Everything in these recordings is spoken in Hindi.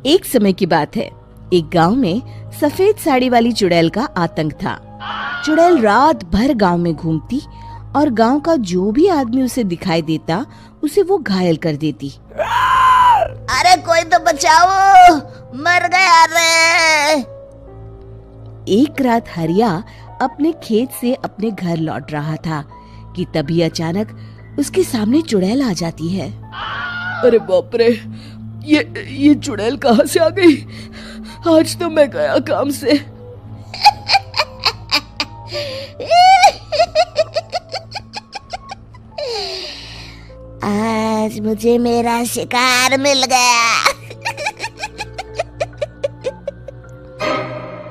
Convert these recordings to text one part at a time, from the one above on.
एक समय की बात है। एक गांव में सफेद साड़ी वाली चुड़ैल का आतंक था। चुड़ैल रात भर गांव में घूमती और गांव का जो भी आदमी उसे दिखाई देता उसे वो घायल कर देती। अरे कोई तो बचाओ, मर गया रे। एक रात हरिया अपने खेत से अपने घर लौट रहा था कि तभी अचानक उसके सामने चुड़ैल आ जाती है। अरे बाप रे, ये चुड़ैल कहाँ से आ गई? आज तो मैं गया काम से। आज मुझे मेरा शिकार मिल गया।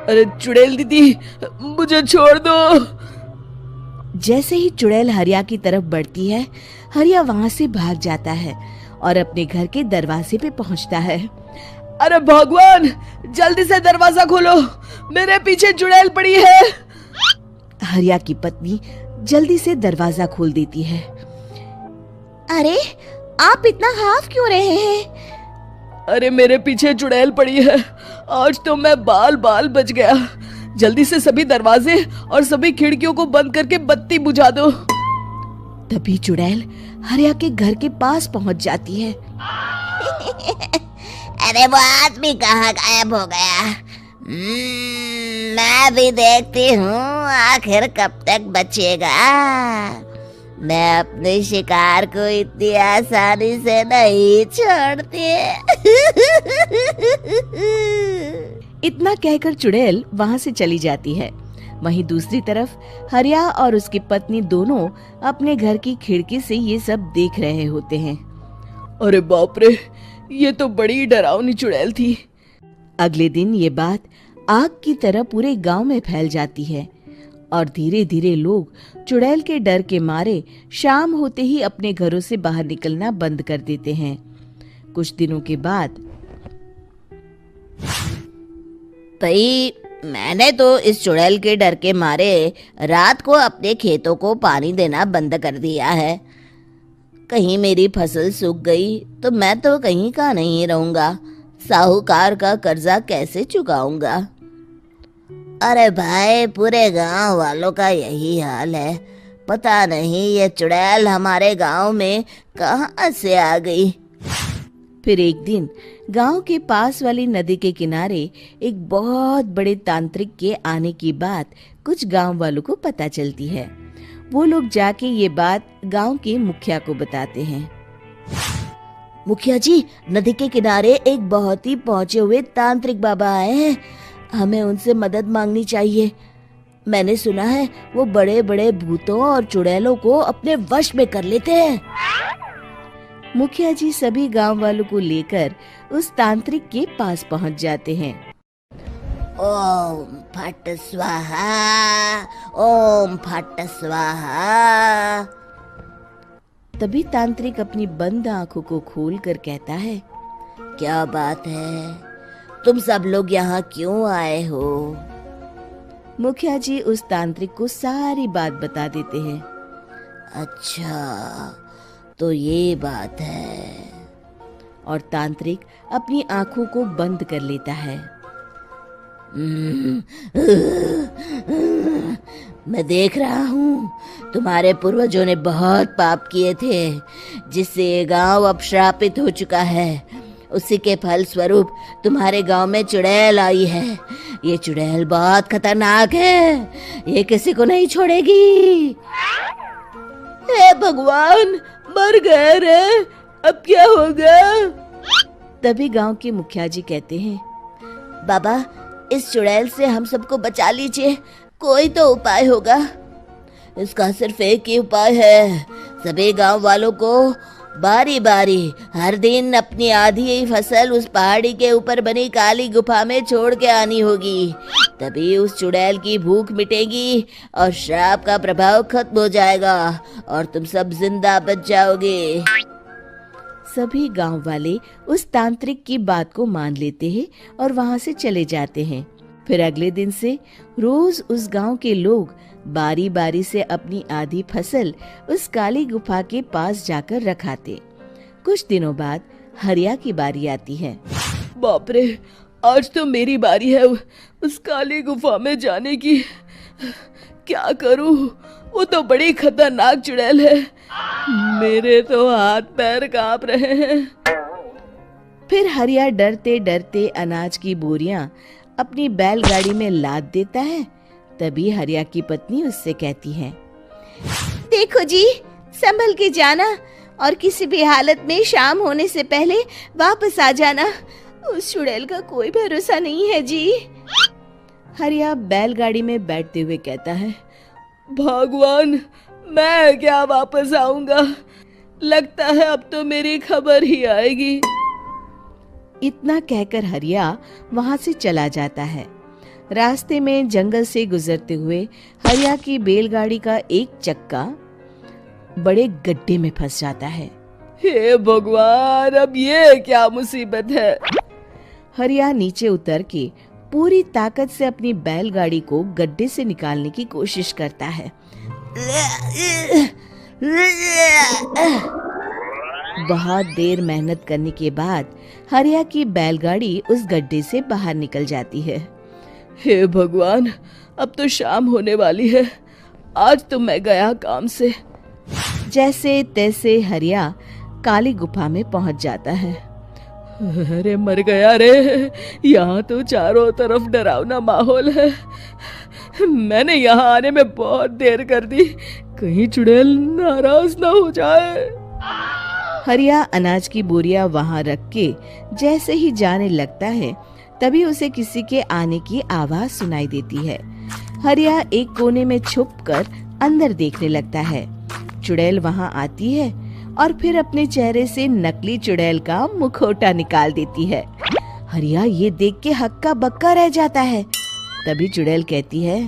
अरे चुड़ैल दीदी, मुझे छोड़ दो। जैसे ही चुड़ैल हरिया की तरफ बढ़ती है, हरिया वहाँ से भाग जाता है और अपने घर के दरवाजे पे पहुँचता है। अरे भगवान, जल्दी से दरवाजा खोलो, मेरे पीछे चुड़ैल पड़ी है। हरिया की पत्नी जल्दी से दरवाजा खोल देती है। अरे आप इतना हाफ क्यों रहे हैं? अरे मेरे पीछे चुड़ैल पड़ी है, आज तो मैं बाल बाल बच गया। जल्दी से सभी दरवाजे और सभी खिड़कियों को बंद करके बत्ती बुझा दो। तभी चुड़ैल हरिया के घर के पास पहुंच जाती है। अरे वो आदमी कहाँ गायब हो गया? मैं भी देखती हूँ आखिर कब तक बचेगा। मैं अपने शिकार को इतनी आसानी से नहीं छोड़ती। इतना कहकर चुड़ैल वहां से चली जाती है। वहीं दूसरी तरफ हरिया और उसकी पत्नी दोनों अपने घर की खिड़की से ये सब देख रहे होते हैं। अरे बाप रे, ये तो बड़ी डरावनी चुड़ैल थी। अगले दिन ये बात आग की तरह पूरे गांव में फैल जाती है और धीरे धीरे लोग चुड़ैल के डर के मारे शाम होते ही अपने घरों से बाहर निकलना बंद कर देते हैं। कुछ दिनों के बाद भाई, मैंने तो इस चुड़ैल के डर के मारे रात को अपने खेतों को पानी देना बंद कर दिया है। कहीं मेरी फसल सूख गई तो मैं तो कहीं का नहीं रहूंगा। साहूकार का कर्जा कैसे चुकाऊंगा? अरे भाई, पूरे गांव वालों का यही हाल है। पता नहीं ये चुड़ैल हमारे गांव में कहां से आ गई। फिर एक दिन गांव के पास वाली नदी के किनारे एक बहुत बड़े तांत्रिक के आने की बात कुछ गांव वालों को पता चलती है। वो लोग जाके ये बात गांव के मुखिया को बताते हैं। मुखिया जी, नदी के किनारे एक बहुत ही पहुंचे हुए तांत्रिक बाबा आए हैं। हमें उनसे मदद मांगनी चाहिए। मैंने सुना है वो बड़े बड़े भूतों और चुड़ैलों को अपने वश में कर लेते हैं। मुखिया जी सभी गांव वालों को लेकर उस तांत्रिक के पास पहुंच जाते हैं। ओम फट स्वाहा, ओम फट स्वाहा। तभी तांत्रिक अपनी बंद आंखों को खोलकर कहता है, क्या बात है? तुम सब लोग यहाँ क्यों आए हो? मुखिया जी उस तांत्रिक को सारी बात बता देते हैं। अच्छा, तो ये बात है। और तांत्रिक अपनी आंखों को बंद कर लेता है। मैं देख रहा हूँ तुम्हारे पूर्वजों ने बहुत पाप किए थे, जिससे ये गांव अब श्रापित हो चुका है। उसी के फल स्वरूप तुम्हारे गांव में चुड़ैल आई है। ये चुड़ैल बहुत खतरनाक है, ये किसी को नहीं छोड़ेगी। हे भगवान, मर गए रे, अब क्या होगा? तभी गांव के मुखिया जी कहते हैं, बाबा, इस चुड़ैल से हम सबको बचा लीजिए, कोई तो उपाय होगा। इसका सिर्फ एक ही उपाय है। सभी गांव वालों को बारी बारी हर दिन अपनी आधी फसल उस पहाड़ी के ऊपर बनी काली गुफा में छोड़ के आनी होगी। तभी उस चुड़ैल की भूख मिटेगी और श्राप का प्रभाव खत्म हो जाएगा और तुम सब जिंदा बच जाओगे। सभी गांव वाले उस तांत्रिक की बात को मान लेते हैं और वहां से चले जाते हैं। फिर अगले दिन से रोज उस गांव के लोग बारी बारी से अपनी आधी फसल उस काली गुफा के पास जाकर रखाते। कुछ दिनों बाद हरिया की बारी आती है। बाप रे, आज तो मेरी बारी है उस काली गुफा में जाने की। क्या करूं, वो तो बड़ी खतरनाक चुड़ैल है। मेरे तो हाथ पैर कांप रहे हैं। फिर हरिया डरते डरते अनाज की बोरियां अपनी बैलगाड़ी में लाद देता है। तभी हरिया की पत्नी उससे कहती है, देखो जी, संभल के जाना और किसी भी हालत में शाम होने से पहले वापस आ जाना। उस चुड़ैल का कोई भरोसा नहीं है जी। हरिया बैलगाड़ी में बैठते हुए कहता है, भगवान, मैं क्या वापस आऊंगा? लगता है अब तो मेरी खबर ही आएगी। इतना कहकर हरिया वहां से चला जाता है। रास्ते में जंगल से गुजरते हुए हरिया की बैलगाड़ी का एक चक्का बड़े गड्ढे में फंस जाता है। हे भगवान, अब ये क्या मुसीबत है? हरिया नीचे उतर के पूरी ताकत से अपनी बैलगाड़ी को गड्ढे से निकालने की कोशिश करता है। बहुत देर मेहनत करने के बाद हरिया की बैलगाड़ी उस गड्ढे से बाहर निकल जाती है। हे भगवान, अब तो शाम होने वाली है। आज तो मैं गया काम से। जैसे तैसे हरिया काली गुफा में पहुंच जाता है। अरे मर गया रे, यहाँ तो चारों तरफ डरावना माहौल है। मैंने यहाँ आने में बहुत देर कर दी, कहीं चुड़ैल नाराज ना हो जाए। हरिया अनाज की बोरियां वहां रख के जैसे ही जाने लगता है, तभी उसे किसी के आने की आवाज सुनाई देती है। हरिया एक कोने में छुपकर अंदर देखने लगता है। चुड़ैल वहां आती है और फिर अपने चेहरे से नकली चुड़ैल का मुखौटा निकाल देती है। हरिया ये देख के हक्का बक्का रह जाता है। तभी चुड़ैल कहती है,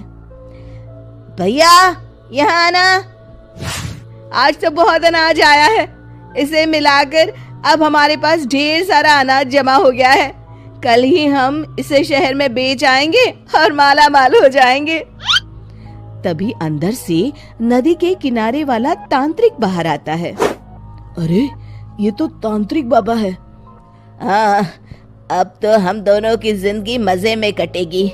भैया यहाँ आना, आज तो बहुत अनाज आया है। इसे मिलाकर अब हमारे पास ढेर सारा अनाज जमा हो गया है। कल ही हम इसे शहर में बेच आएंगे और माला माल हो जाएंगे। तभी अंदर से नदी के किनारे वाला तांत्रिक बाहर आता है। अरे, ये तो तांत्रिक बाबा है। हाँ, अब तो हम दोनों की जिंदगी मजे में कटेगी।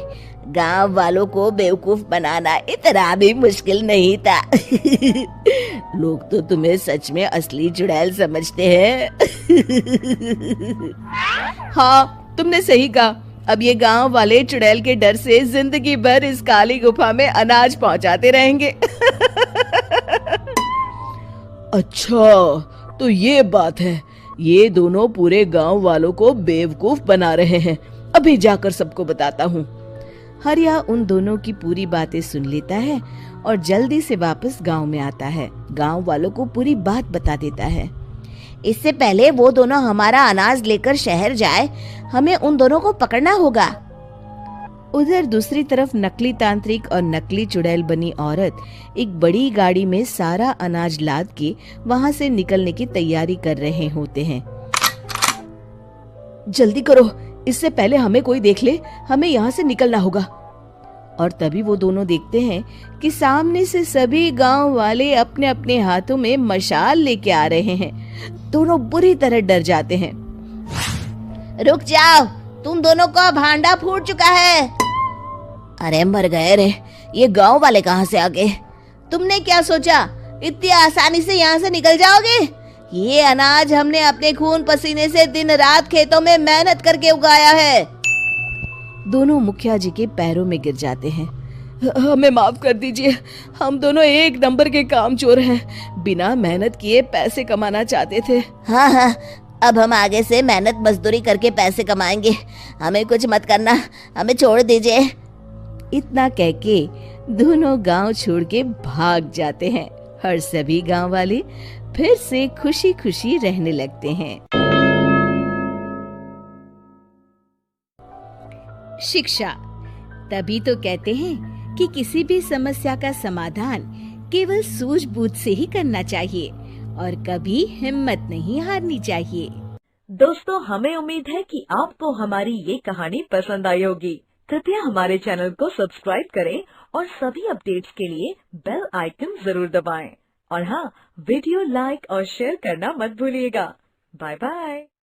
गांव वालों को बेवकूफ बनाना इतना भी मुश्किल नहीं था। लोग तो तुम्हें सच में असली चुड़ैल समझते हैं। हाँ, तुमने सही कहा। अब ये गांव वाले चुड़ैल के डर से जिंदगी भर इस काली गुफा में अनाज पहुंचाते रहेंगे। अच्छा, तो ये बात है। ये दोनों पूरे गांव वालों को बेवकूफ बना रहे हैं। अभी जाकर सबको बताता हूँ। हरिया उन दोनों की पूरी बातें सुन लेता है और जल्दी से वापस गांव में आता है। गांव वालों को पूरी बात बता देता है। इससे पहले वो दोनों हमारा अनाज लेकर शहर जाए, हमें उन दोनों को पकड़ना होगा। उधर दूसरी तरफ नकली तांत्रिक और नकली चुड़ैल बनी औरत एक बड़ी गाड़ी में सारा अनाज लाद के वहां से निकलने की तैयारी कर रहे होते हैं। जल्दी करो, इससे पहले हमें कोई देख ले। हमें यहाँ से निकलना होगा। और तभी वो दोनों देखते हैं कि सामने से सभी गांव वाले अपने अपने हाथों में मशाल लेके आ रहे हैं। दोनों बुरी तरह डर जाते हैं। रुक जाओ, तुम दोनों का भांडा फूट चुका है। अरे मर गए रे, ये गांव वाले कहाँ से आ गए? तुमने क्या सोचा इतनी आसानी से यहाँ से निकल जाओगे? ये अनाज हमने अपने खून पसीने से दिन रात खेतों में मेहनत करके उगाया है। दोनों मुखिया जी के पैरों में गिर जाते हैं। हमें माफ कर दीजिए, हम दोनों एक नंबर के कामचोर हैं। बिना मेहनत किए पैसे कमाना चाहते थे। हाँ हाँ, अब हम आगे से मेहनत मजदूरी करके पैसे कमाएंगे। हमें कुछ मत करना, हमें छोड़ दीजिए। इतना कह के दोनों गांव छोड़ के भाग जाते हैं और सभी गांव वाले फिर से खुशी खुशी रहने लगते हैं। शिक्षा, तभी तो कहते हैं कि किसी भी समस्या का समाधान केवल सूझबूझ से ही करना चाहिए और कभी हिम्मत नहीं हारनी चाहिए। दोस्तों, हमें उम्मीद है कि आपको हमारी ये कहानी पसंद आई होगी। कृपया हमारे चैनल को सब्सक्राइब करें और सभी अपडेट्स के लिए बेल आइकन जरूर दबाएं। और हाँ, वीडियो लाइक और शेयर करना मत भूलिएगा। Bye bye.